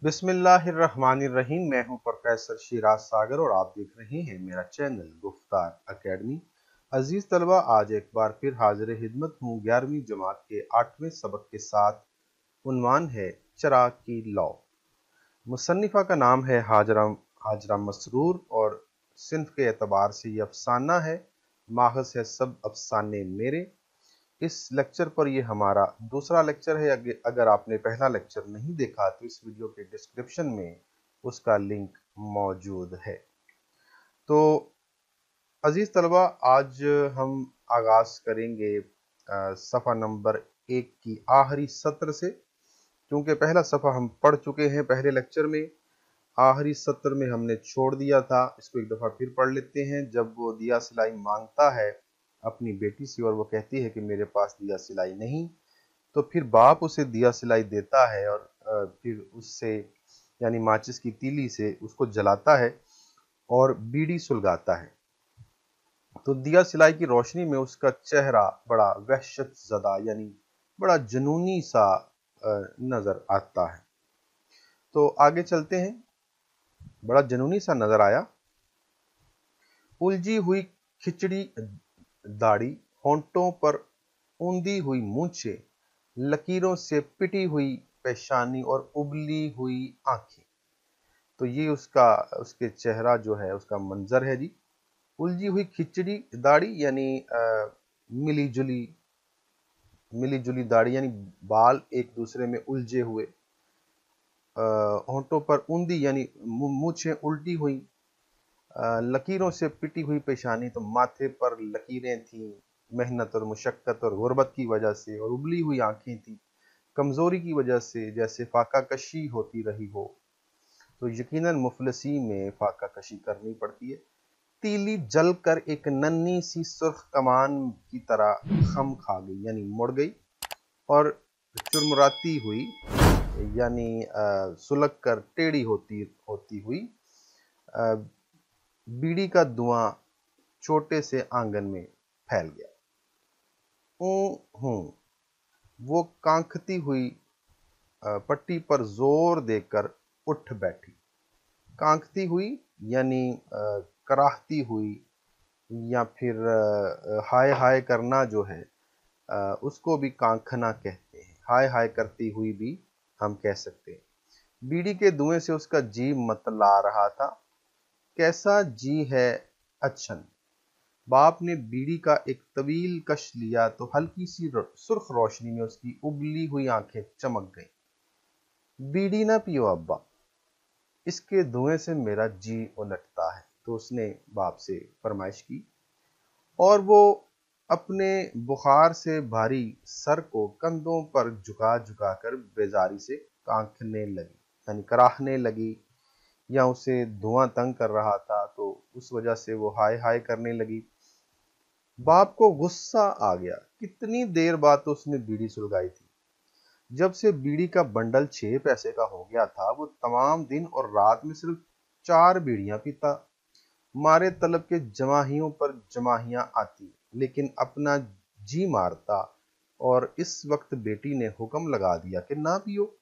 बिस्मिल्लाहिर्रहमानिर्रहीम। मैं हूं प्रोफेसर शिराज सागर और आप देख रहे हैं मेरा चैनल गुफ्तार एकेडमी। अजीज तलबा, आज एक बार फिर हाजिर खिदमत हूँ 11वीं जमात के 8वें सबक के साथ। उन्वान है चिराग की लौ। मुसन्निफा का नाम है हाजरा मसरूर और सिन्फ के एतबार से ये अफसाना है। माखज़ है सब अफसाने मेरे। इस लेक्चर पर ये हमारा दूसरा लेक्चर है। अगर आपने पहला लेक्चर नहीं देखा तो इस वीडियो के डिस्क्रिप्शन में उसका लिंक मौजूद है। तो अजीज तलबा, आज हम आगाज करेंगे सफ़ा नंबर 1 की आखिरी सत्र से, क्योंकि पहला सफ़ा हम पढ़ चुके हैं पहले लेक्चर में। आखिरी सत्र में हमने छोड़ दिया था, इसको एक दफ़ा फिर पढ़ लेते हैं। जब वो दिया सिलाई मांगता है अपनी बेटी से और वो कहती है कि मेरे पास दिया सिलाई नहीं, तो फिर बाप उसे दिया सिलाई देता है और फिर उससे यानी माचिस की तीली से उसको जलाता है और बीड़ी सुलगाता है। तो दिया सिलाई की रोशनी में उसका चेहरा बड़ा वहशत ज़दा यानी बड़ा जुनूनी सा नजर आता है। तो आगे चलते हैं। बड़ा जुनूनी सा नजर आया। उलझी हुई खिचड़ी दाढ़ी, होंठों पर ऊंधी हुई मूंछें, लकीरों से पिटी हुई पेशानी और उबली हुई आंखें। तो ये उसके चेहरा जो है उसका मंजर है जी। उलझी हुई खिचड़ी दाढ़ी यानी मिली जुली दाढ़ी यानी बाल एक दूसरे में उलझे हुए। होंठों पर ऊंधी यानी मूंछें उल्टी हुई। लकीरों से पिटी हुई पेशानी, तो माथे पर लकीरें थीं मेहनत और मुशक्कत और गुर्बत की वजह से, और उबली हुई आंखें थीं कमजोरी की वजह से, जैसे फाका कशी होती रही हो। तो यकीनन मुफलसी में फाका कशी करनी पड़ती है। तीली जल कर एक नन्ही सी सुर्ख कमान की तरह खम खा गई यानी मुड़ गई, और चुरमुराती हुई यानी सुलग कर टेढ़ी होती होती हुई बीड़ी का धुआं छोटे से आंगन में फैल गया। हूं वो कांखती हुई पट्टी पर जोर देकर उठ बैठी। कांखती हुई यानी कराहती हुई, या फिर हाय हाय करना जो है उसको भी कांखना कहते हैं। हाय हाय करती हुई भी हम कह सकते हैं। बीड़ी के धुएं से उसका जी मतला रहा था। कैसा जी है अच्छन। बाप ने बीड़ी का एक तवील कश लिया तो हल्की सी सुर्ख रोशनी में उसकी उबली हुई आंखें चमक गईं। बीड़ी ना पियो अब्बा, इसके धुएं से मेरा जी उलटता है। तो उसने बाप से फरमाइश की और वो अपने बुखार से भारी सर को कंधों पर झुका झुका कर बेजारी से कांखने लगी यानी कराहने लगी, या उसे धुआं तंग कर रहा था तो उस वजह से वो हाय हाय करने लगी। बाप को गुस्सा आ गया। कितनी देर बाद तो उसने बीड़ी सुलगाई थी। जब से बीड़ी का बंडल 6 पैसे का हो गया था, वो तमाम दिन और रात में सिर्फ 4 बीड़ियां पीता। मारे तलब के जमाहियों पर जमाहियां आती, लेकिन अपना जी मारता। और इस वक्त बेटी ने हुक्म लगा दिया कि ना पियो।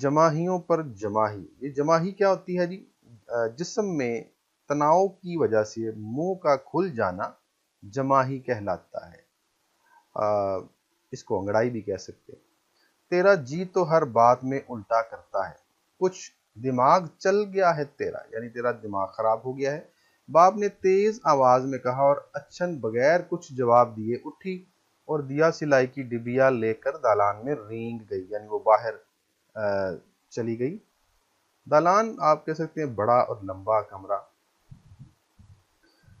जमाहियों पर जमाही, ये जमाही क्या होती है जी? जिस्म में तनाव की वजह से मुंह का खुल जाना जमाही कहलाता है। इसको अंगड़ाई भी कह सकते हैं। तेरा जी तो हर बात में उल्टा करता है, कुछ दिमाग चल गया है तेरा, यानी तेरा दिमाग खराब हो गया है। बाप ने तेज आवाज में कहा, और अच्छन बगैर कुछ जवाब दिए उठी और दिया सिलाई की डिबिया लेकर दालान में रेंग गई, यानी वो बाहर चली गई। दालान आप कह सकते हैं बड़ा और लंबा कमरा।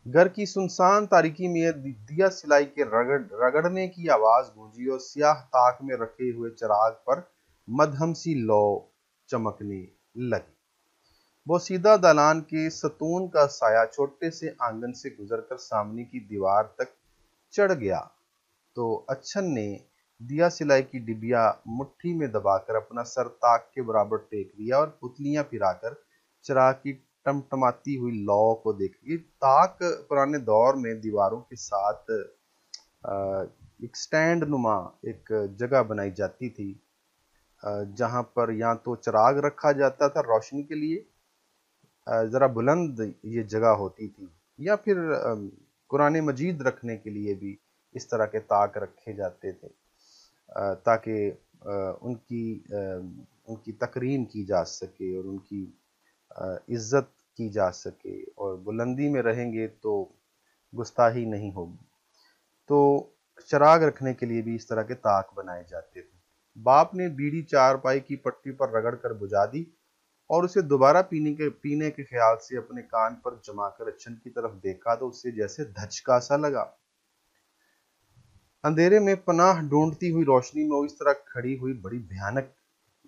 घर की सुनसान तारीकी में दिया सिलाई के रगड़ने की आवाज गूंजी और स्याह ताक में रखे हुए चिराग पर मध्यम सी लौ चमकने लगी। वो सीधा दालान के सतून का साया छोटे से आंगन से गुजरकर सामने की दीवार तक चढ़ गया। तो अच्छन ने दिया सिलाई की डिबिया मुट्ठी में दबाकर अपना सर ताक के बराबर टेक दिया और पुतलियां फिराकर चिराग की टमटमाती हुई लौ को देखी। ताक पुराने दौर में दीवारों के साथ एक स्टैंड नुमा एक जगह बनाई जाती थी जहाँ पर या तो चिराग रखा जाता था रोशनी के लिए, ज़रा बुलंद ये जगह होती थी, या फिर कुरान मजीद रखने के लिए भी इस तरह के ताक रखे जाते थे, ताकि उनकी तकरीम की जा सके और उनकी इज़्ज़त की जा सके, और बुलंदी में रहेंगे तो गुस्ताही नहीं होगी। तो चिराग रखने के लिए भी इस तरह के ताक बनाए जाते थे। बाप ने बीड़ी चारपाई की पट्टी पर रगड़ कर बुझा दी और उसे दोबारा पीने के ख्याल से अपने कान पर जमाकर अच्छन की तरफ देखा तो उसे जैसे धचका सा लगा। अंधेरे में पनाह ढूंढती हुई रोशनी में वो इस तरह खड़ी हुई बड़ी भयानक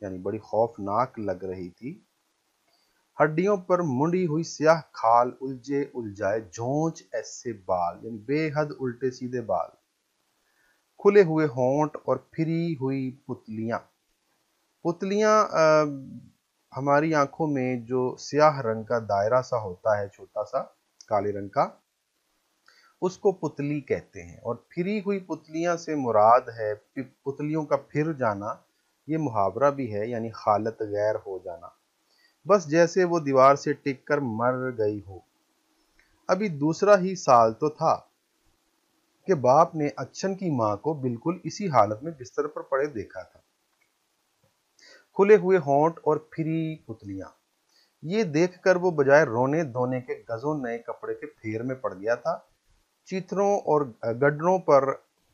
यानी बड़ी खौफनाक लग रही थी। हड्डियों पर मुंडी हुई स्याह खाल, उलझे उलझाए जोंच ऐसे बाल यानी बेहद उल्टे सीधे बाल, खुले हुए होंठ और फिरी हुई पुतलियां। हमारी आंखों में जो स्याह रंग का दायरा सा होता है, छोटा सा काले रंग का, उसको पुतली कहते हैं। और फिरी हुई पुतलियां से मुराद है पुतलियों का फिर जाना। ये मुहावरा भी है, यानी हालत गैर हो जाना, बस जैसे वो दीवार से टिक कर मर गई हो। अभी दूसरा ही साल तो था कि बाप ने अच्छन की मां को बिल्कुल इसी हालत में बिस्तर पर पड़े देखा था। खुले हुए होंठ और फिरी पुतलियां, ये देखकर वो बजाय रोने धोने के गजों नए कपड़े के फेर में पड़ गया था। चित्रों और गड्ढों पर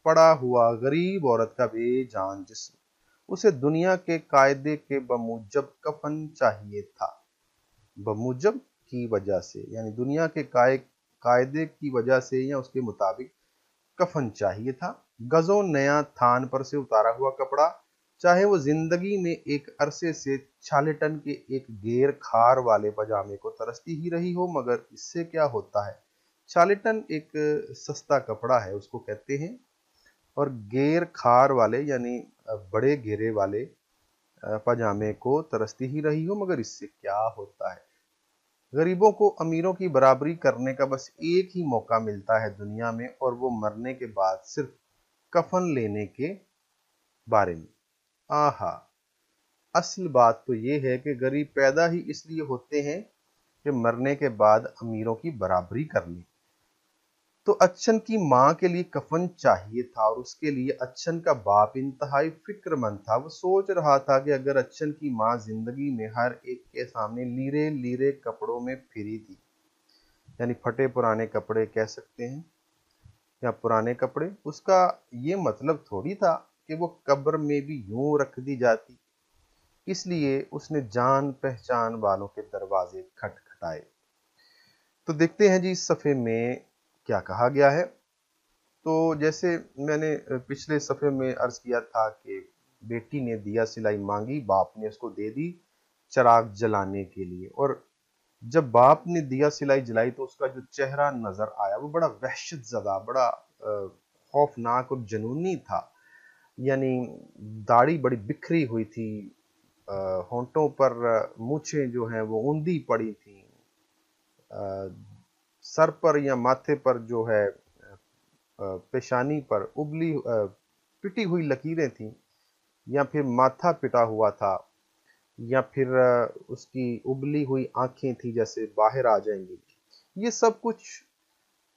पड़ा हुआ गरीब औरत का बेजान जिस्म, उसे दुनिया के कायदे के बमूजब कफन चाहिए था। बमूजब की वजह से यानी दुनिया के कायदे की वजह से या उसके मुताबिक कफन चाहिए था। गजों नया थान पर से उतारा हुआ कपड़ा, चाहे वो जिंदगी में एक अरसे से छालेटन के एक गैर खार वाले पजामे को तरसती ही रही हो, मगर इससे क्या होता है। छालेटन एक सस्ता कपड़ा है, उसको कहते हैं, और गैर खार वाले यानी बड़े घेरे वाले पजामे को तरसती ही रही हो, मगर इससे क्या होता है। गरीबों को अमीरों की बराबरी करने का बस एक ही मौका मिलता है दुनिया में, और वो मरने के बाद सिर्फ कफन लेने के बारे में। आहा, असल बात तो ये है कि गरीब पैदा ही इसलिए होते हैं कि मरने के बाद अमीरों की बराबरी कर लें। तो अच्छन की मां के लिए कफन चाहिए था, और उसके लिए अच्छन का बाप इंतहाई फिक्रमंद था। वो सोच रहा था कि अगर अच्छन की मां जिंदगी में हर एक के सामने लीरे लीरे कपड़ों में फिरी थी, यानी फटे पुराने कपड़े कह सकते हैं, या पुराने कपड़े, उसका ये मतलब थोड़ी था कि वो कब्र में भी यूं रख दी जाती। इसलिए उसने जान पहचान वालों के दरवाजे खटखटाए। तो देखते हैं जी इस सफ़े में क्या कहा गया है। तो जैसे मैंने पिछले सफ़े में अर्ज किया था कि बेटी ने दिया सिलाई मांगी, बाप ने उसको दे दी चिराग जलाने के लिए। और जब बाप ने दिया सिलाई जलाई तो उसका जो चेहरा नजर आया वो बड़ा वहशत ज़दा, बड़ा खौफनाक और जुनूनी था। यानी दाढ़ी बड़ी बिखरी हुई थी, होंठों पर मूछें जो हैं वो ऊंधी पड़ी थी, सर पर या माथे पर जो है पेशानी पर पिटी हुई लकीरें थीं, या फिर माथा पिटा हुआ था, या फिर उसकी उबली हुई आंखें थी जैसे बाहर आ जाएंगी। ये सब कुछ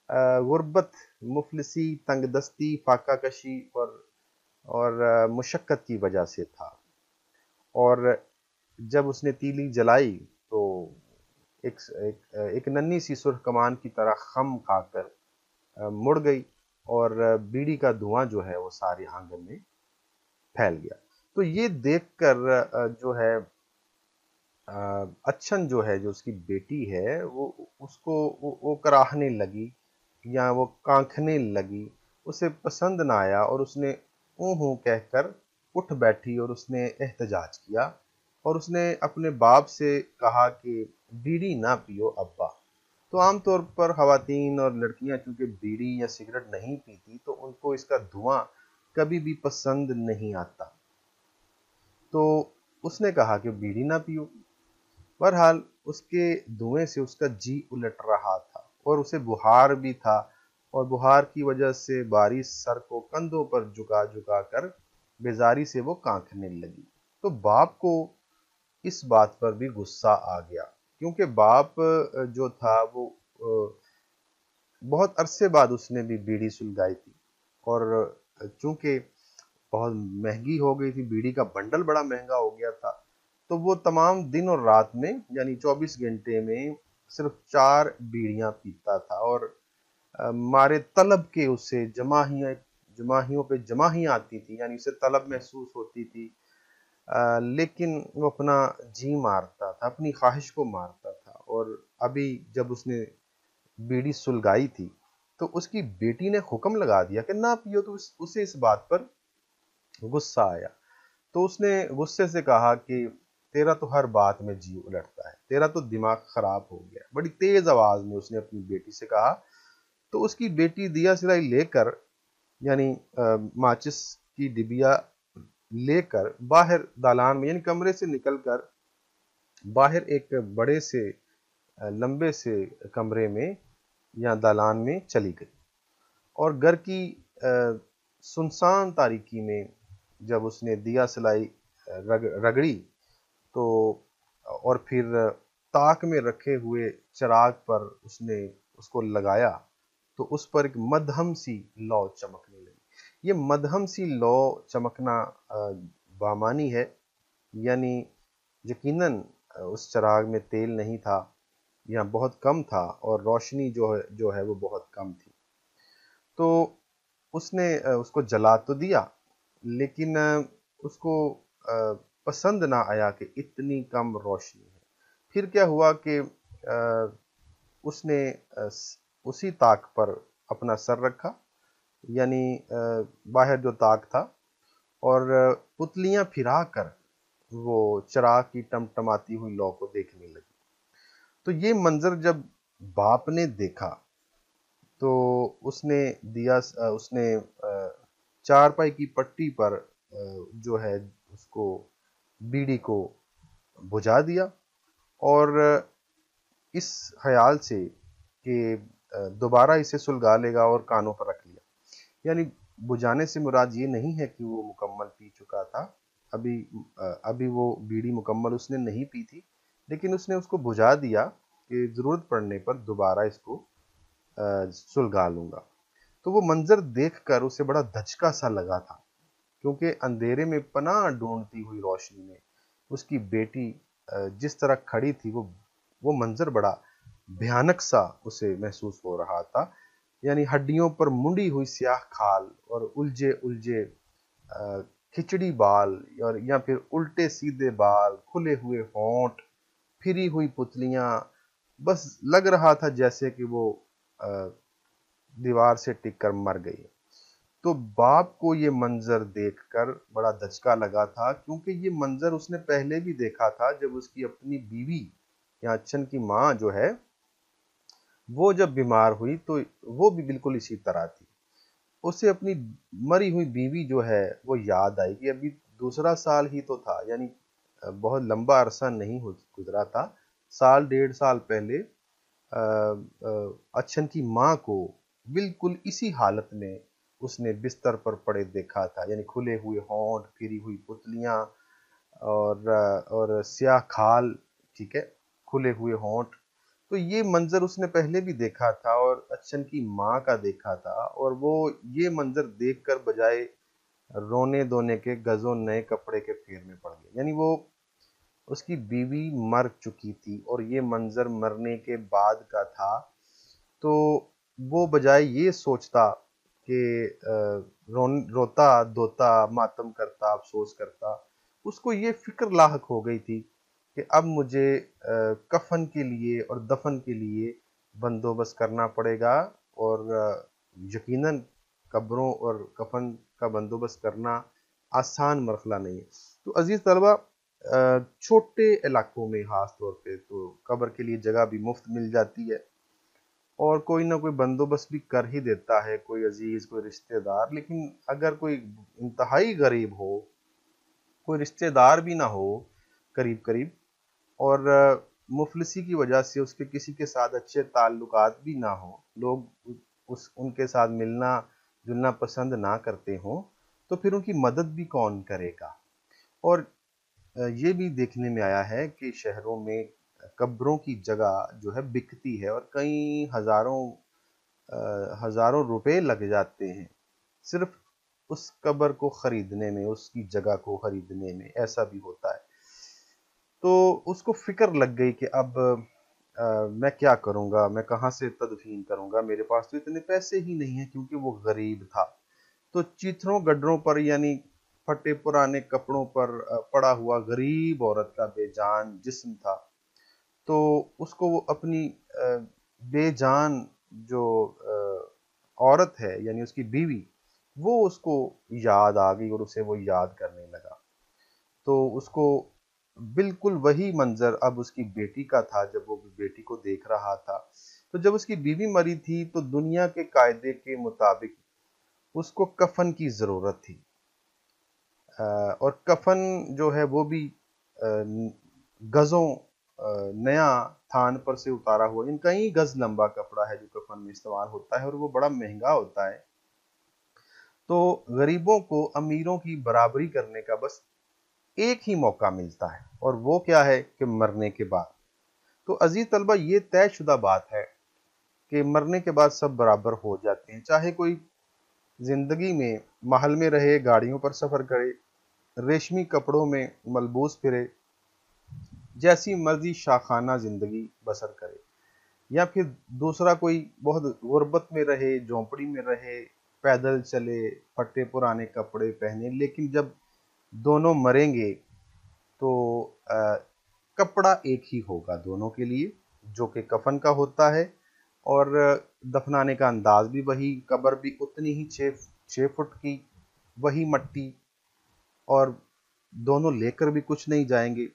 गुर्बत, मुफलिसी, तंगदस्ती, फाका कशी और मुशक्कत की वजह से था। और जब उसने तीली जलाई तो एक नन्ही सी सुर्ख कमान की तरह खम खाकर मुड़ गई, और बीड़ी का धुआं जो है वो सारे आंगन में फैल गया। तो ये देखकर जो है अच्छन जो है, जो उसकी बेटी है, वो उसको वो कराहने लगी या वो कांखने लगी। उसे पसंद ना आया और उसने ऊँ कहकर उठ बैठी और उसने एहतजाज किया, और उसने अपने बाप से कहा कि बीड़ी ना पियो अब्बा। तो आमतौर पर खवातीन और लड़कियां चूंकि बीड़ी या सिगरेट नहीं पीती, तो उनको इसका धुआं कभी भी पसंद नहीं आता। तो उसने कहा कि बीड़ी ना पियो। बहरहाल उसके धुएं से उसका जी उलट रहा था, और उसे बुखार भी था, और बुखार की वजह से बारिश सर को कंधों पर झुका झुका कर बेजारी से वो कांखने लगी। تو باپ کو اس بات پر بھی غصہ آ گیا، کیونکہ باپ جو تھا وہ بہت عرصے بعد اس نے بھی بیڑی سلگائی تھی، اور چونکہ بہت مہنگی ہو گئی تھی، بیڑی کا بنڈل بڑا مہنگا ہو گیا تھا، تو وہ تمام دن اور رات میں یعنی 24 گھنٹے میں صرف 4 بیڑیاں پیتا تھا، اور مارے طلب کے اسے جماہیوں پہ جماہیاں آتی تھی، یعنی اسے طلب محسوس ہوتی تھی، لیکن وہ اپنا جی مارتا تھا، اپنی خواہش کو مارتا تھا۔ اور ابھی جب اس نے بیڑی سلگائی تھی تو اس کی بیٹی نے حکم لگا دیا کہ نہ پیو، تو اسے اس بات پر غصہ آیا، تو اس نے غصے سے کہا کہ تیرا تو ہر بات میں جی الٹتا ہے، تیرا تو دماغ خراب ہو گیا۔ بڑی تیز آواز میں اس نے اپنی بیٹی سے کہا، تو اس کی بیٹی دیا سلائی لے کر، یعنی ماچس کی ڈبیا لے کر باہر دالان میں، یعنی کمرے سے نکل کر باہر ایک بڑے سے لمبے سے کمرے میں یا دالان میں چلی گئی، اور گھر کی سنسان تاریکی میں جب اس نے دیا سلائی رگڑی تو، اور پھر تاک میں رکھے ہوئے چراغ پر اس نے اس کو لگایا، تو اس پر ایک مدھم سی لو چمکنے لگی۔ یہ مدھم سی لو چمکنا بامانی ہے، یعنی یقیناً اس چراغ میں تیل نہیں تھا یا بہت کم تھا، اور روشنی جو ہے وہ بہت کم تھی۔ تو اس نے اس کو جلا تو دیا، لیکن اس کو پسند نہ آیا کہ اتنی کم روشنی ہے۔ پھر کیا ہوا کہ اس نے اسی تاک پر اپنا سر رکھا، یعنی باہر جو تاک تھا، اور پتلیاں پھرا کر وہ چراغ کی ٹمٹماتی ہوئی لو کو دیکھنے لگی۔ تو یہ منظر جب باپ نے دیکھا تو اس نے چارپائی کی پٹی پر جو ہے اس کو بیڑی کو بجھا دیا، اور اس خیال سے کہ دوبارہ اسے سلگا لے گا اور کانوں پر رکھ لیا۔ یعنی بجھانے سے مراد یہ نہیں ہے کہ وہ مکمل پی چکا تھا، ابھی وہ بیڑی مکمل اس نے نہیں پی تھی، لیکن اس نے اس کو بجھا دیا کہ ضرورت پڑنے پر دوبارہ اس کو سلگا لوں گا۔ تو وہ منظر دیکھ کر اسے بڑا دھچکا سا لگا تھا، کیونکہ اندھیرے میں پناہ ڈھونڈتی ہوئی روشنی میں اس کی بیٹی جس طرح کھڑی تھی، وہ منظر بڑا بھیانک سا اسے محسوس ہو رہا تھا، یعنی ہڈیوں پر منڈی ہوئی سیاہ کھال اور الجھے کھچڑی بال، اور یا پھر الٹے سیدھے بال، کھلے ہوئے ہونٹ، پھری ہوئی پتلیاں، بس لگ رہا تھا جیسے کہ وہ دیوار سے ٹک کر مر گئی۔ تو باپ کو یہ منظر دیکھ کر بڑا دھچکا لگا تھا، کیونکہ یہ منظر اس نے پہلے بھی دیکھا تھا جب اس کی اپنی بیوی یا اچھن کی ماں جو ہے وہ جب بیمار ہوئی تو وہ بھی بالکل اسی طرح تھی۔ اسے اپنی مری ہوئی بیوی جو ہے وہ یاد آئی کہ ابھی دوسرا سال ہی تو تھا، یعنی بہت لمبا عرصہ نہیں گزرا تھا، سال 1.5 سال پہلے اچھن کی ماں کو بالکل اسی حالت میں اس نے بستر پر پڑے دیکھا تھا، یعنی کھلے ہوئے ہونٹ، پھری ہوئی پتلیاں، اور سیاہ کھال، ٹھیک ہے، کھلے ہوئے ہونٹ۔ تو یہ منظر اس نے پہلے بھی دیکھا تھا اور اچھن کی ماں کا دیکھا تھا، اور وہ یہ منظر دیکھ کر بجائے رونے دھونے کے گزوں نئے کپڑے کے پھیر میں پڑ گئے، یعنی وہ اس کی بیوی مر چکی تھی اور یہ منظر مرنے کے بعد کا تھا، تو وہ بجائے یہ سوچتا کہ روتا دھوتا ماتم کرتا افسوس کرتا، اس کو یہ فکر لاحق ہو گئی تھی کہ اب مجھے کفن کے لیے اور دفن کے لیے بندوبست کرنا پڑے گا، اور یقیناً قبروں اور کفن کا بندوبست کرنا آسان مرحلہ نہیں ہے۔ تو عزیز طلبہ، چھوٹے علاقوں میں خاص طور پہ تو قبر کے لیے جگہ بھی مفت مل جاتی ہے، اور کوئی نہ کوئی بندوبست بھی کر ہی دیتا ہے، کوئی عزیز، کوئی رشتہ دار۔ لیکن اگر کوئی انتہائی غریب ہو، کوئی رشتہ دار بھی نہ ہو قریب اور مفلسی کی وجہ سے اس کے کسی کے ساتھ اچھے تعلقات بھی نہ ہوں، لوگ ان کے ساتھ ملنا جلنا پسند نہ کرتے ہوں، تو پھر ان کی مدد بھی کون کرے گا؟ اور ये भी देखने में आया है कि शहरों में कब्रों की जगह जो है बिकती है और कई हजारों रुपए लग जाते हैं सिर्फ उस कब्र को खरीदने में, उसकी जगह को खरीदने में। ऐसा भी होता है। तो उसको फिक्र लग गई कि अब मैं क्या करूंगा, मैं कहाँ से तदफीन करूंगा, मेरे पास तो इतने पैसे ही नहीं है, क्योंकि वो गरीब था। तो चीथड़ों गड्ढरों पर यानी फटे पुराने कपड़ों पर पड़ा हुआ गरीब औरत का बेजान जिस्म था। तो उसको वो अपनी बेजान जो औरत है यानी उसकी बीवी, वो उसको याद आ गई और उसे वो याद करने लगा। तो उसको बिल्कुल वही मंजर अब उसकी बेटी का था जब वो बेटी को देख रहा था। तो जब उसकी बीवी मरी थी तो दुनिया के कायदे के मुताबिक उसको कफन की जरूरत थी। और कफन जो है वो भी गजों नया थान पर से उतारा हुआ, इन कई गज लंबा कपड़ा है जो कफन में इस्तेमाल होता है और वो बड़ा महंगा होता है। तो गरीबों को अमीरों की बराबरी करने का बस एक ही मौका मिलता है, और वो क्या है कि मरने के बाद। तो अजीज तलबा, ये तयशुदा बात है कि मरने के बाद सब बराबर हो जाते हैं। चाहे कोई जिंदगी में महल में रहे, गाड़ियों पर सफर करे, रेशमी कपड़ों में मलबूस फिरे, जैसी मर्जी शाखाना जिंदगी बसर करे, या फिर दूसरा कोई बहुत गुर्बत में रहे, झोंपड़ी में रहे, पैदल चले, फटे पुराने कपड़े पहने, लेकिन जब दोनों मरेंगे तो कपड़ा एक ही होगा दोनों के लिए, जो कि कफन का होता है। और दफनाने का अंदाज भी वही, कब्र भी उतनी ही 6 फुट की, वही मट्टी, और दोनों लेकर भी कुछ नहीं जाएंगे।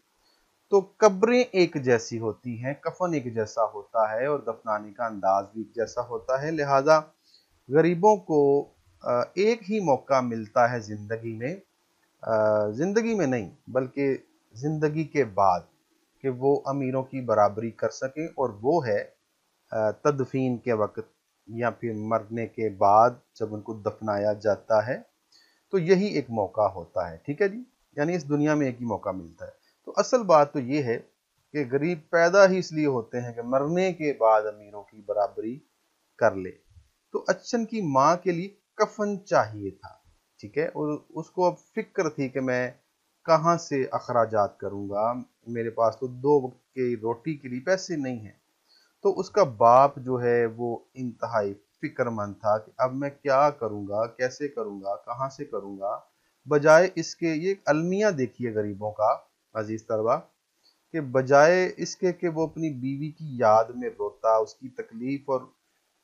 तो कब्रें एक जैसी होती हैं, कफन एक जैसा होता है, और दफनाने का अंदाज भी एक जैसा होता है। लिहाजा गरीबों को एक ही मौका मिलता है जिंदगी में, जिंदगी में नहीं बल्कि जिंदगी के बाद, कि वो अमीरों की बराबरी कर सकें, और वो है तदफीन के वक्त या फिर मरने के बाद जब उनको दफनाया जाता है। तो यही एक मौका होता है। ठीक है जी, यानी इस दुनिया में एक ही मौका मिलता है। तो असल बात तो ये है कि गरीब पैदा ही इसलिए होते हैं कि मरने के बाद अमीरों की बराबरी कर ले। तो अच्छन की माँ के लिए कफन चाहिए था, ठीक है, और उसको अब फिक्र थी कि मैं कहाँ से अखराजात करूंगा, मेरे पास तो 2 वक्त की रोटी के लिए पैसे नहीं है। तो उसका बाप जो है वो इंतहाई फिक्रमंद था कि अब मैं क्या करूंगा, कैसे करूंगा, कहाँ से करूंगा। बजाय इसके, ये अलमिया देखिए गरीबों का अजीज तलबा, कि बजाय इसके कि वो अपनी बीवी की याद में रोता, उसकी तकलीफ और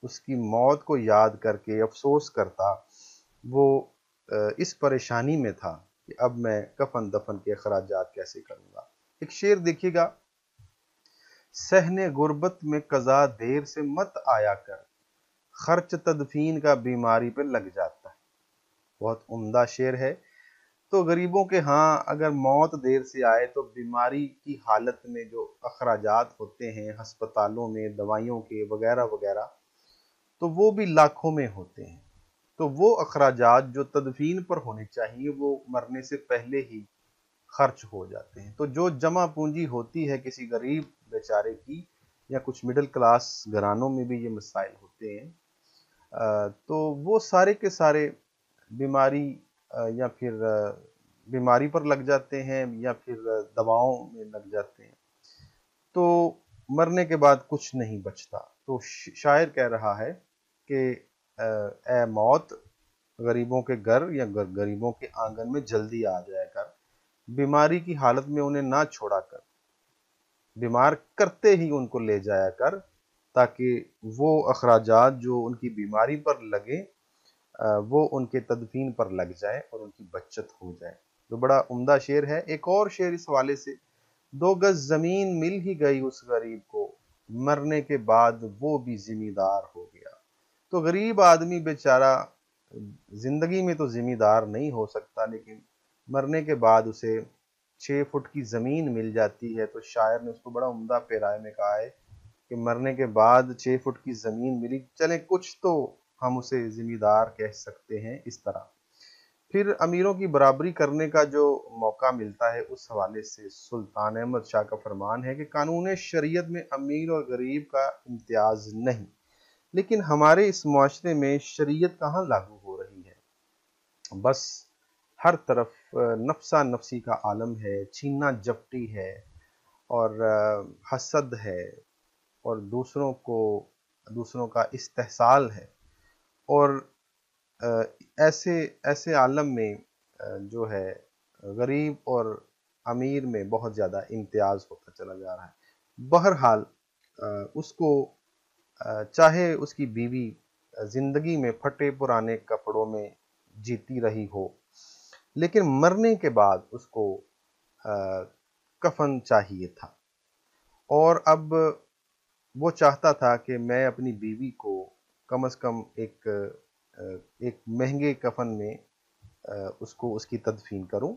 उसकी मौत को याद करके अफसोस करता, वो इस परेशानी में था कि अब मैं कफन दफन के अखराजात कैसे करूंगा। एक शेर देखिएगा, सहने गुर्बत में कज़ा देर से मत आया कर, खर्च तदफीन का बीमारी पे लग जाता है। बहुत उम्दा शेर है। तो गरीबों के हाँ, अगर मौत देर से आए तो बीमारी की हालत में जो अखराजात होते हैं अस्पतालों में, दवाइयों के वगैरह वगैरह, तो वो भी लाखों में होते हैं। तो वो अखराजात जो तदफीन पर होने चाहिए वो मरने से पहले ही खर्च हो जाते हैं। तो जो जमा पूंजी होती है किसी गरीब बेचारे की, या कुछ मिडिल क्लास घरानों में भी ये मसाइल होते हैं, तो वो सारे के सारे बीमारी या फिर बीमारी पर लग जाते हैं, या फिर दवाओं में लग जाते हैं। तो मरने के बाद कुछ नहीं बचता। तो शायर कह रहा है कि ए मौत, गरीबों के घर या गरीबों के आंगन में जल्दी आ जाया कर, बीमारी की हालत में उन्हें ना छोड़ा कर, बीमार करते ही उनको ले जाया कर, ताकि वो अखराजात जो उनकी बीमारी पर लगे वो उनके तदफीन पर लग जाए और उनकी बचत हो जाए। तो बड़ा उम्दा शेर है। एक और शेर इस हवाले से, 2 गज जमीन मिल ही गई उस गरीब को, मरने के बाद वो भी जिम्मेदार हो गया। तो गरीब आदमी बेचारा जिंदगी में तो जिम्मेदार नहीं हो सकता, लेकिन मरने के बाद उसे 6 फुट की जमीन मिल जाती है। तो शायर ने उसको बड़ा उम्दा पैराए में कहा है कि मरने के बाद 6 फुट की जमीन मिली, चले कुछ तो हम उसे जिम्मेदार कह सकते हैं, इस तरह। پھر امیروں کی برابری کرنے کا جو موقع ملتا ہے اس حوالے سے سلطان احمد شاہ کا فرمان ہے کہ قانون شریعت میں امیر اور غریب کا امتیاز نہیں، لیکن ہمارے اس معاشرے میں شریعت کہاں لاگو ہو رہی ہے، بس ہر طرف نفسا نفسی کا عالم ہے، چھینا جپٹی ہے، اور حسد ہے، اور دوسروں کا استحصال ہے، اور ایسے ایسے عالم میں جو ہے غریب اور امیر میں بہت زیادہ امتیاز ہوتا چلا جا رہا ہے۔ بہرحال اس کو چاہے اس کی بیوی زندگی میں پھٹے پرانے کپڑوں میں جیتی رہی ہو، لیکن مرنے کے بعد اس کو کفن چاہیے تھا، اور اب وہ چاہتا تھا کہ میں اپنی بیوی کو کم از کم ایک مہنگے کفن میں اس کی تدفین کروں،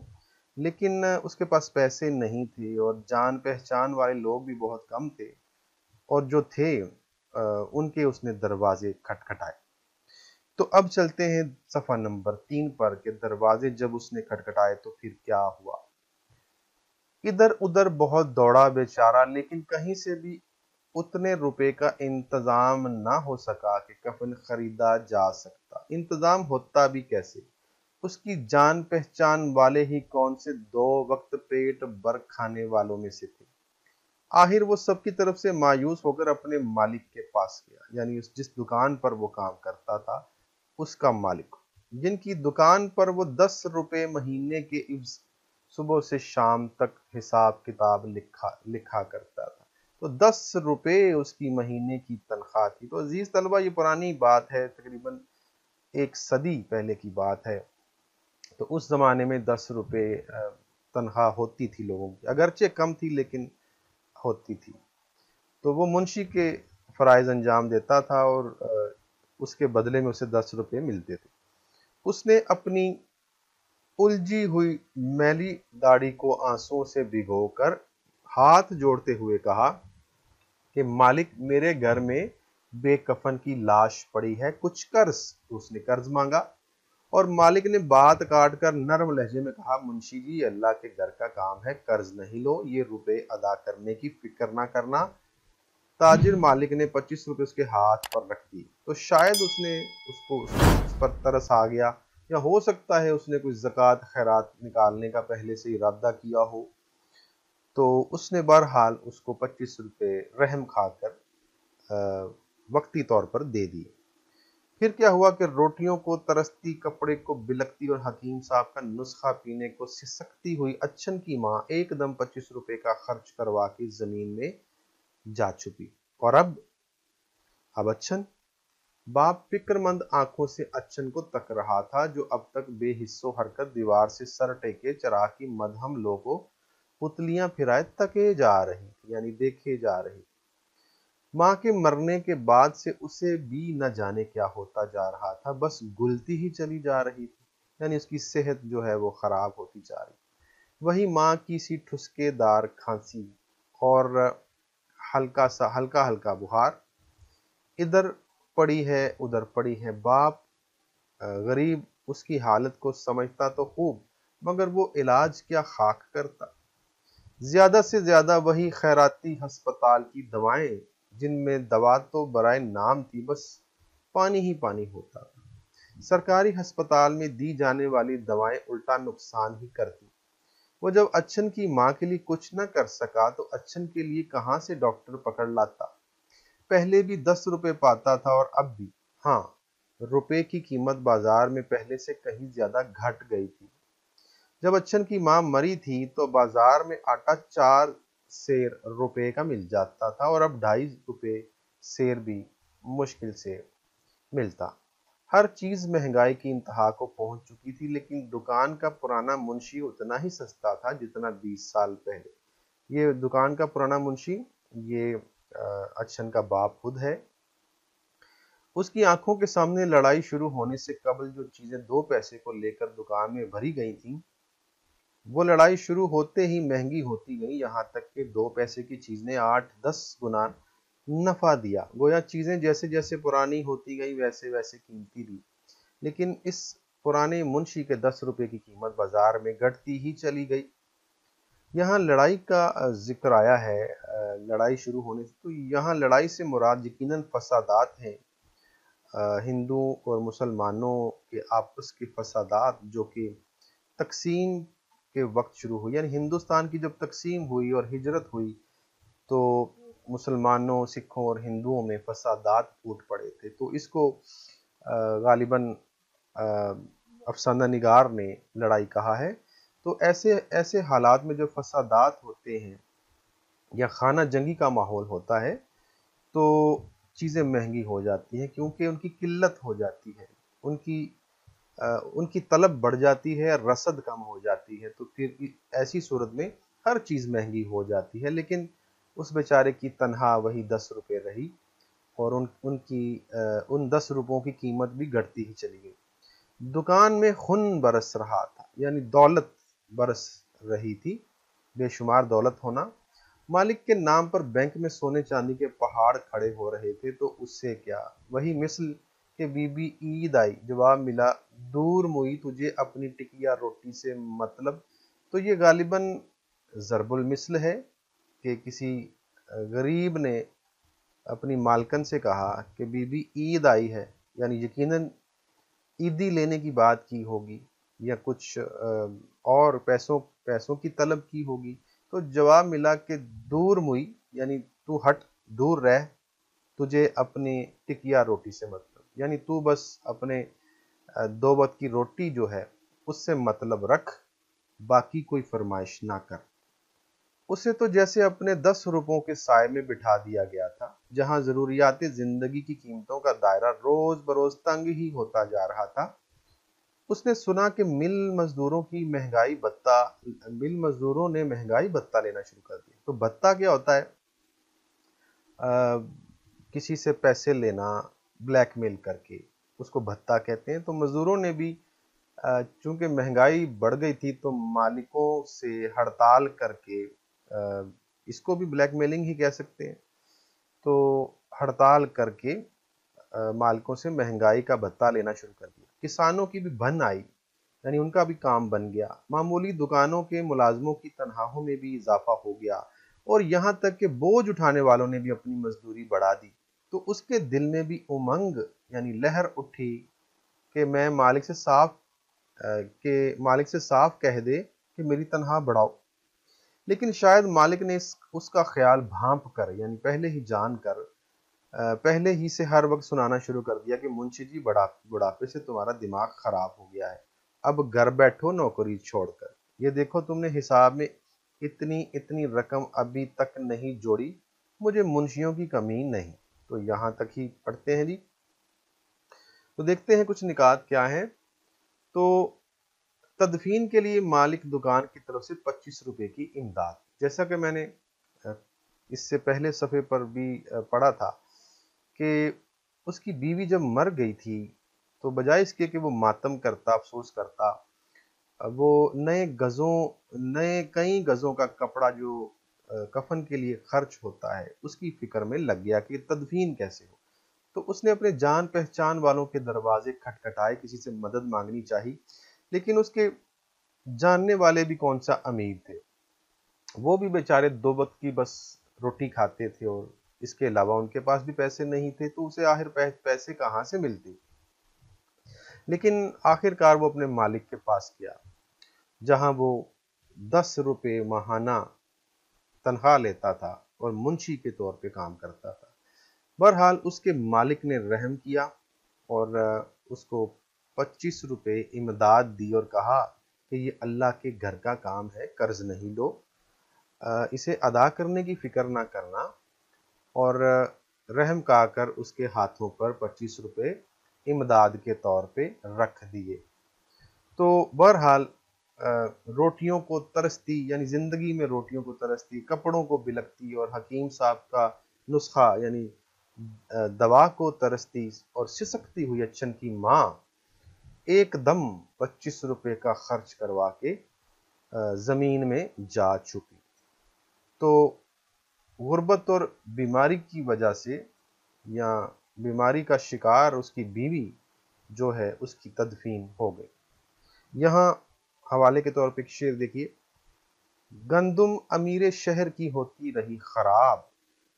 لیکن اس کے پاس پیسے نہیں تھے اور جان پہچان والے لوگ بھی بہت کم تھے، اور جو تھے ان کے اس نے دروازے کھٹکھٹائے۔ تو اب چلتے ہیں صفحہ نمبر 3 پر کہ دروازے جب اس نے کھٹکھٹائے تو پھر کیا ہوا۔ ادھر ادھر بہت دوڑا بیچارہ، لیکن کہیں سے بھی اتنے روپے کا انتظام نہ ہو سکا کہ کفن خریدا جا سکتا۔ انتظام ہوتا بھی کیسے؟ اس کی جان پہچان والے ہی کون سے 2 وقت پیٹ بھر کھانے والوں میں سے تھے۔ آخر وہ سب کی طرف سے مایوس ہو کر اپنے مالک کے پاس گیا، یعنی جس دکان پر وہ کام کرتا تھا اس کا مالک، جن کی دکان پر وہ 10 روپے مہینے کے عوض صبح سے شام تک حساب کتاب لکھا کرتا تھا۔ تو 10 روپے اس کی مہینے کی تنخواہ تھی۔ تو عزیز طلبہ، یہ پرانی بات ہے، تقریباً 1 صدی پہلے کی بات ہے۔ تو اس زمانے میں 10 روپے تنخواہ ہوتی تھی لوگوں کی، اگرچہ کم تھی لیکن ہوتی تھی۔ تو وہ منشی کے فرائض انجام دیتا تھا اور اس کے بدلے میں اسے 10 روپے ملتے تھے۔ اس نے اپنی الجھی ہوئی میلی داڑھی کو آنسوؤں سے بھگو کر ہاتھ جوڑتے ہوئے کہا کہ مالک، میرے گھر میں بے کفن کی لاش پڑی ہے، کچھ قرض۔ تو اس نے قرض مانگا، اور مالک نے بات کاٹ کر نرم لہجے میں کہا، منشی جی، اللہ کے گھر کا کام ہے، قرض نہیں لو، یہ روپے ادا کرنے کی فکر نہ کرنا۔ تاجر مالک نے 25 روپے اس کے ہاتھ پر رکھ دی۔ تو شاید اس پر ترس آ گیا، یا ہو سکتا ہے اس نے کچھ زکوٰۃ خیرات نکالنے کا پہلے سے ارادہ کیا ہو۔ تو اس نے بہرحال اس کو 25 روپے رحم کھا کر وقتی طور پر دے دیے۔ پھر کیا ہوا کہ روٹیوں کو ترستی، کپڑے کو بلکتی اور حکیم صاحب کا نسخہ پینے کو سسکتی ہوئی اچھن کی ماں ایک دم 25 روپے کا خرچ کروا کے زمین میں جا چھپی۔ اور اب اچھن؟ باپ فکر مند آنکھوں سے اچھن کو تک رہا تھا، جو اب تک بے حس و حرکت دیوار سے سر ٹیکے چراغ کی مدھم لوگوں پتلیاں پھرائے تکے جا رہی، یعنی دیکھے جا رہی۔ ماں کے مرنے کے بعد سے اسے بھی نہ جانے کیا ہوتا جا رہا تھا، بس گلتی ہی چلی جا رہی تھی، یعنی اس کی صحت جو ہے وہ خراب ہوتی جا رہی۔ وہی ماں کی سی ٹھسکے دار کھانسی اور ہلکا ہلکا بخار، ادھر پڑی ہے ادھر پڑی ہے۔ باپ غریب اس کی حالت کو سمجھتا تو خوب، مگر وہ علاج کیا خاک کرتا۔ زیادہ سے زیادہ وہی خیراتی ہسپتال کی دوائیں، جن میں دوا تو برائے نام تھی، بس پانی ہی پانی ہوتا تھا۔ سرکاری ہسپتال میں دی جانے والی دوائیں الٹا نقصان ہی کرتی۔ وہ جب اچھن کی ماں کے لیے کچھ نہ کر سکا تو اچھن کے لیے کہاں سے ڈاکٹر پکڑ لاتا؟ پہلے بھی 10 روپے پاتا تھا اور اب بھی۔ ہاں، روپے کی قیمت بازار میں پہلے سے کہیں زیادہ گھٹ گئی تھی۔ جب اچھن کی ماں مری تھی تو بازار میں آٹا 4 سیر روپے کا مل جاتا تھا، اور اب 2.5 روپے سیر بھی مشکل سے ملتا۔ ہر چیز مہنگائی کی انتہا کو پہنچ چکی تھی، لیکن دکان کا پرانا منشی اتنا ہی سستا تھا جتنا 20 سال پہلے۔ یہ دکان کا پرانا منشی، یہ اچھن کا باپ خود ہے۔ اس کی آنکھوں کے سامنے لڑائی شروع ہونے سے قبل جو چیزیں 2 پیسے کو لے کر دکان میں بھری گئی تھیں، وہ لڑائی شروع ہوتے ہی مہنگی ہوتی گئی، یہاں تک کہ 2 پیسے کی چیز نے 8-10 گنا نفع دیا۔ گویا چیزیں جیسے جیسے پرانی ہوتی گئی ویسے ویسے قیمتی بھی۔ لیکن اس पुराने मुंशी के 10 रुपए की कीमत बाजार में घटती ही चली गई। यहाँ लड़ाई का जिक्र आया है, लड़ाई शुरू होने से, तो यहाँ लड़ाई से मुराद यकीनन फसादात हैं, हिंदुओं और मुसलमानों के आपस के फसादात जो कि तकसीम के वक्त शुरू हुई। यानी हिंदुस्तान की जब तकसीम हुई और हिजरत हुई तो मुसलमानों, सिखों और हिंदुओं में फसादात फूट पड़े थे। तो इसको गालिबन अफसाना निगार ने लड़ाई कहा है। तो ऐसे ऐसे हालात में जब फसादात होते हैं या खाना जंगी का माहौल होता है तो चीज़ें महंगी हो जाती हैं, क्योंकि उनकी किल्लत हो जाती है, उनकी तलब बढ़ जाती है, रसद कम हो जाती है। तो फिर ऐसी सूरत में हर चीज़ महंगी हो जाती है। लेकिन उस बेचारे की तनहा वही 10 रुपए रही और उन 10 रुपयों की कीमत भी घटती ही चली गई। दुकान में खून बरस रहा था, यानी दौलत बरस रही थी, बेशुमार दौलत होना। मालिक के नाम पर बैंक में सोने चांदी के पहाड़ खड़े हो रहे थे, तो उससे क्या, वही मिस्ल के बीबी ईद आई, जवाब मिला दूर मुई तुझे अपनी टिकिया रोटी से मतलब। तो ये गालिबन ज़रबुल मिस्ल है कि किसी गरीब ने अपनी मालकन से कहा कि बीबी ईद आई है, यानी यकीनन ईदी लेने की बात की होगी या कुछ और पैसों की तलब की होगी। तो जवाब मिला कि दूर मुई, यानी तू हट, दूर रह, तुझे अपनी टिकिया रोटी से मतलब, यानी तू बस अपने 2 वक्त की रोटी जो है उससे मतलब रख, बाकी कोई फरमाइश ना कर। उसे तो जैसे अपने 10 रुपयों के साए में बिठा दिया गया था, जहां जरूरियात जिंदगी की कीमतों का दायरा रोज बरोज तंग ही होता जा रहा था। उसने सुना कि मिल मजदूरों ने महंगाई भत्ता लेना शुरू कर दिया। तो भत्ता क्या होता है? किसी से पैसे लेना ब्लैकमेल करके, उसको भत्ता कहते हैं। तो मजदूरों ने भी चूंकि महंगाई बढ़ गई थी तो मालिकों से हड़ताल करके, इसको भी ब्लैकमेलिंग ही कह सकते हैं, तो हड़ताल करके मालिकों से महंगाई का भत्ता लेना शुरू कर दिया। किसानों की भी भन आई, यानी उनका भी काम बन गया। मामूली दुकानों के मुलाजमों की तनख्वाहों में भी इजाफा हो गया और यहाँ तक कि बोझ उठाने वालों ने भी अपनी मजदूरी बढ़ा दी। तो उसके दिल में भी उमंग, यानी लहर उठी कि मैं मालिक से साफ कह दे कि मेरी तनख्वाह बढ़ाओ। लेकिन शायद मालिक ने उसका ख्याल भांप कर, यानी पहले ही जान कर, पहले ही से हर वक्त सुनाना शुरू कर दिया कि मुंशी जी, बुढ़ापे से तुम्हारा दिमाग खराब हो गया है, अब घर बैठो नौकरी छोड़कर। ये देखो तुमने हिसाब में इतनी इतनी रकम अभी तक नहीं जोड़ी, मुझे मुंशियों की कमी नहीं। तो यहाँ तक ही पढ़ते हैं जी। तो देखते हैं कुछ निकात क्या है। तो तदफीन के लिए मालिक दुकान की तरफ से 25 रुपए की इमदाद, जैसा कि मैंने इससे पहले सफ़े पर भी पढ़ा था कि उसकी बीवी जब मर गई थी तो बजाय इसके कि वो मातम करता, अफसोस करता, वो नए कई गज़ों का कपड़ा जो कफन के लिए खर्च होता है उसकी फिक्र में लग गया कि तदफीन कैसे हो। तो उसने अपने जान पहचान वालों के दरवाजे खटखटाए, किसी से मदद मांगनी चाहिए, लेकिन उसके जानने वाले भी कौन सा अमीर थे, वो भी बेचारे 2 वक्त की बस रोटी खाते थे और इसके अलावा उनके पास भी पैसे नहीं थे। तो उसे आखिर पैसे कहाँ से मिलते? लेकिन आखिरकार वो अपने मालिक के पास गया, जहां वो 10 रुपए माहाना तनख्वाह लेता था और मुंशी के तौर पे काम करता था। बहरहाल उसके मालिक ने रहम किया और उसको 25 रुपए इमदाद दी और कहा कि ये अल्लाह के घर का काम है, कर्ज नहीं लो, इसे अदा करने की फिक्र ना करना। और रहम कर उसके हाथों पर 25 रुपए इमदाद के तौर पे रख दिए। तो बहरहाल रोटियों को तरसती, यानी जिंदगी में रोटियों को तरसती, कपड़ों को बिलकती और हकीम साहब का नुस्खा यानी दवा को तरसती और सिसकती हुई अच्छन की माँ एकदम 25 रुपए का खर्च करवा के जमीन में जा चुकी। तो गुर्बत और बीमारी की वजह से, या बीमारी का शिकार उसकी बीवी جو ہے اس کی تدفین ہو گئی۔ یہاں حوالے کے طور پہ ایک شعر دیکھیے: گندم امیر شہر کی ہوتی رہی خراب،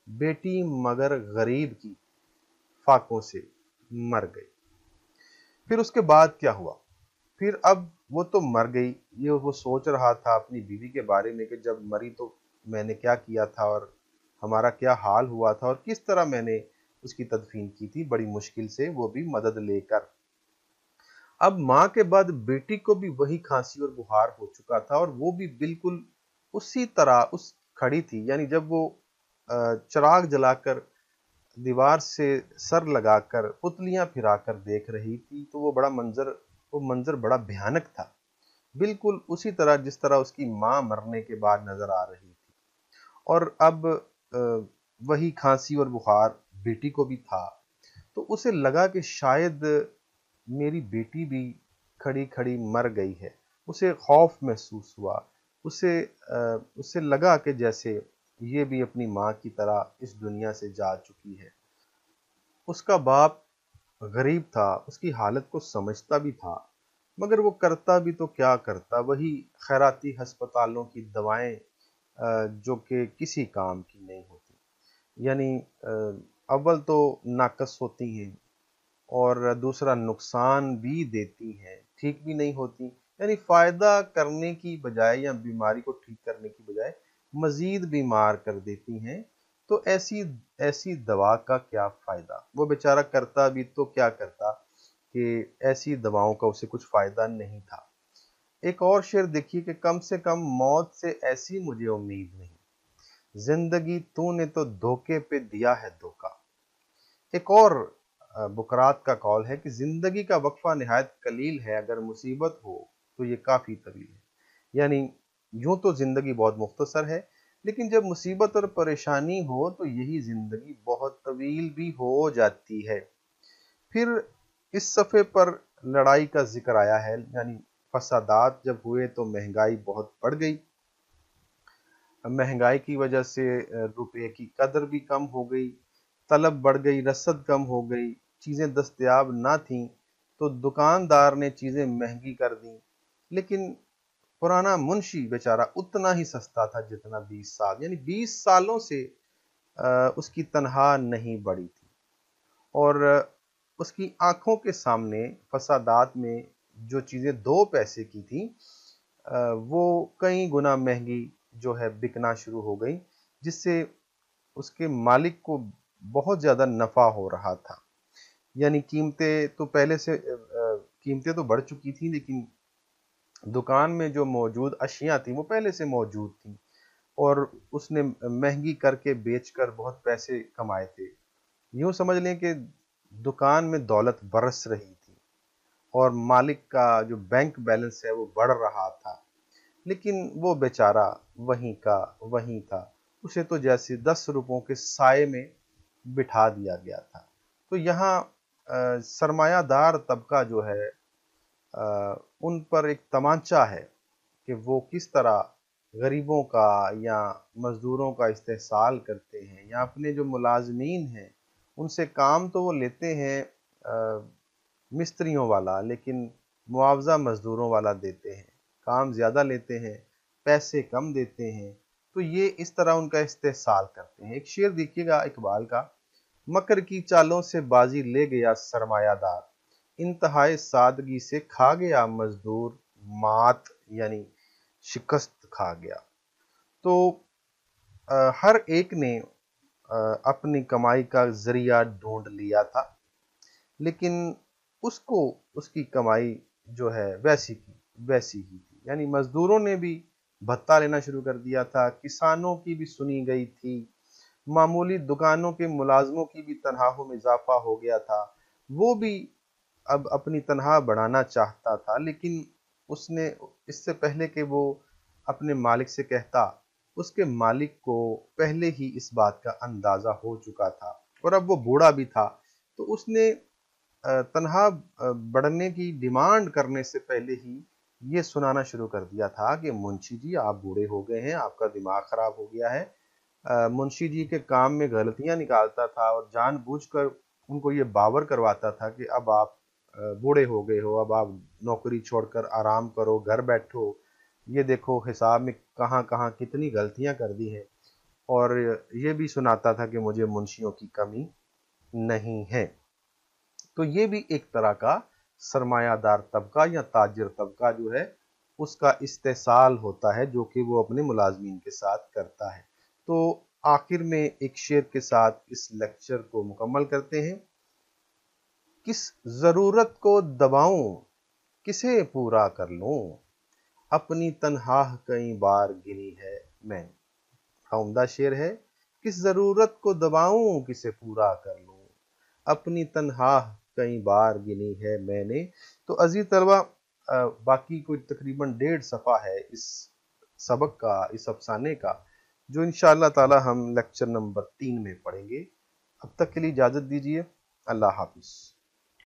بیٹی مگر غریب کی فاقوں سے مر گئی۔ پھر اس کے بعد کیا ہوا؟ پھر اب وہ تو مر گئی، یہ وہ سوچ رہا تھا اپنی بیوی کے بارے میں کہ جب مری تو میں نے کیا کیا تھا اور ہمارا کیا حال ہوا تھا اور کس طرح میں نے اس کی تدفین کی تھی، بڑی مشکل سے، وہ بھی مدد لے کر۔ اب ماں کے بعد بیٹی کو بھی وہی کھانسی اور بخار ہو چکا تھا، اور وہ بھی بالکل اسی طرح اس کھڑی تھی، یعنی جب وہ چراغ جلا کر دیوار سے سر لگا کر پتلیاں پھرا کر دیکھ رہی تھی، تو وہ منظر بڑا بھیانک تھا، بالکل اسی طرح جس طرح اس کی ماں مرنے کے بعد نظر آ رہی تھی۔ اور اب وہی کھانسی اور بخار بیٹی کو بھی تھا، تو اسے لگا کہ شاید میری بیٹی بھی کھڑی کھڑی مر گئی ہے۔ اسے خوف محسوس ہوا، اسے لگا کہ جیسے یہ بھی اپنی ماں کی طرح اس دنیا سے جا چکی ہے۔ اس کا باپ غریب تھا، اس کی حالت کو سمجھتا بھی تھا، مگر وہ کرتا بھی تو کیا کرتا، وہی خیراتی ہسپتالوں کی دوائیں جو کہ کسی کام کی نہیں ہوتی، یعنی اول تو ناقص ہوتی ہیں اور دوسرا نقصان بھی دیتی ہیں، ٹھیک بھی نہیں ہوتی، یعنی فائدہ کرنے کی بجائے یا بیماری کو ٹھیک کرنے کی بجائے مزید بیمار کر دیتی ہیں۔ تو ایسی دوا کا کیا فائدہ؟ وہ بیچارہ کرتا بھی تو کیا کرتا کہ ایسی دواؤں کا اسے کچھ فائدہ نہیں تھا۔ ایک اور شعر دیکھیے کہ کم سے کم موت سے ایسی مجھے امید نہیں، زندگی تو نے تو دھوکے پہ دیا ہے دھوکا۔ ایک اور بکرات کا قول ہے کہ زندگی کا وقفہ نہایت قلیل ہے، اگر مصیبت ہو تو یہ کافی طویل ہے، یعنی یوں تو زندگی بہت مختصر ہے، لیکن جب مصیبت اور پریشانی ہو تو یہی زندگی بہت طویل بھی ہو جاتی ہے۔ پھر اس صفحے پر لڑائی کا ذکر آیا ہے، یعنی فسادات جب ہوئے تو مہنگائی بہت بڑھ گئی، مہنگائی کی وجہ سے روپے کی قدر بھی کم ہو گئی، طلب بڑھ گئی، رسد کم ہو گئی، چیزیں دستیاب نہ تھیں تو دکاندار نے چیزیں مہنگی کر دیں، لیکن پرانا منشی بیچارہ اتنا ہی سستا تھا جتنا 20 سال، یعنی 20 سالوں سے اس کی تنخواہ نہیں بڑھی تھی، اور اس کی آنکھوں کے سامنے فسادات میں جو چیزیں 2 پیسے کی تھیں وہ کئی گنا مہنگی جو ہے بکنا شروع ہو گئی، جس سے اس کے مالک کو بہت زیادہ نفع ہو رہا تھا، یعنی قیمتیں تو بڑھ چکی تھیں، لیکن دکان میں جو موجود اشیاء تھیں وہ پہلے سے موجود تھیں، اور اس نے مہنگی کر کے بیچ کر بہت پیسے کمائے تھے۔ یوں سمجھ لیں کہ دکان میں دولت برس رہی تھی اور مالک کا جو بینک بیلنس ہے وہ بڑھ رہا تھا، لیکن وہ بیچارہ وہیں کا وہیں تھا، اسے تو جیسے 10 روپوں کے سائے میں بٹھا دیا گیا تھا۔ تو یہاں سرمایہ دار طبقہ جو ہے ان پر ایک تمانچہ ہے کہ وہ کس طرح غریبوں کا یا مزدوروں کا استحصال کرتے ہیں، یا اپنے جو ملازمین ہیں ان سے کام تو وہ لیتے ہیں مستریوں والا، لیکن معاوضہ مزدوروں والا دیتے ہیں، کام زیادہ لیتے ہیں، پیسے کم دیتے ہیں، تو یہ اس طرح ان کا استحصال کرتے ہیں۔ ایک شعر دیکھیے گا اقبال کا: مکر کی چالوں سے بازی لے گیا سرمایہ دار، انتہائی سادگی سے کھا گیا مزدور مات، یعنی شکست کھا گیا۔ تو ہر ایک نے اپنی کمائی کا ذریعہ ڈھونڈ لیا تھا، لیکن اس کو اس کی کمائی جو ہے ویسی ہی تھی، یعنی مزدوروں نے بھی بھتہ لینا شروع کر دیا تھا، کسانوں کی بھی سنی گئی تھی، معمولی دکانوں کے ملازموں کی بھی تنخواہوں میں اضافہ ہو گیا تھا، وہ بھی اب اپنی تنخواہ بڑھانا چاہتا تھا، لیکن اس نے اس سے پہلے کہ وہ اپنے مالک سے کہتا، اس کے مالک کو پہلے ہی اس بات کا اندازہ ہو چکا تھا، اور اب وہ بوڑھا بھی تھا، تو اس نے تنخواہ بڑھنے کی ڈیمانڈ کرنے سے پہلے ہی یہ سنانا شروع کر دیا تھا کہ منشی جی آپ بوڑھے ہو گئے ہیں، آپ کا دماغ خراب ہو گیا ہے۔ منشی جی کے کام میں غلطیاں نکالتا تھا اور جان بوجھ کر ان کو یہ باور کرواتا تھا کہ اب آپ बूढ़े हो गए हो, अब आप नौकरी छोड़कर आराम करो, घर बैठो, ये देखो हिसाब में कहाँ कहाँ कितनी गलतियां कर दी हैं। और ये भी सुनाता था कि मुझे मुंशियों की कमी नहीं है। तो ये भी एक तरह का सरमायादार तबका या ताजिर तबका जो है उसका इस्तेसाल होता है, जो कि वो अपने मुलाजमीन के साथ करता है। तो आखिर में एक शेर के साथ इस लेक्चर को मुकम्मल करते हैं। किस जरूरत को दबाऊं, किसे पूरा कर लूं, अपनी तन्हाह कई बार गिनी है मैंने। बड़ा उम्दा शेर है। किस जरूरत को दबाऊं, किसे पूरा कर लूं, अपनी तन्हाह कई बार गिनी है मैंने। तो अजीज तलबा, बाकी कोई तकरीबन 1.5 सफ़ा है इस सबक का, इस अफसाने का, जो इंशाअल्लाह ताला हम लेक्चर नंबर 3 में पढ़ेंगे। अब तक के लिए इजाज़त दीजिए। अल्लाह हाफिज़।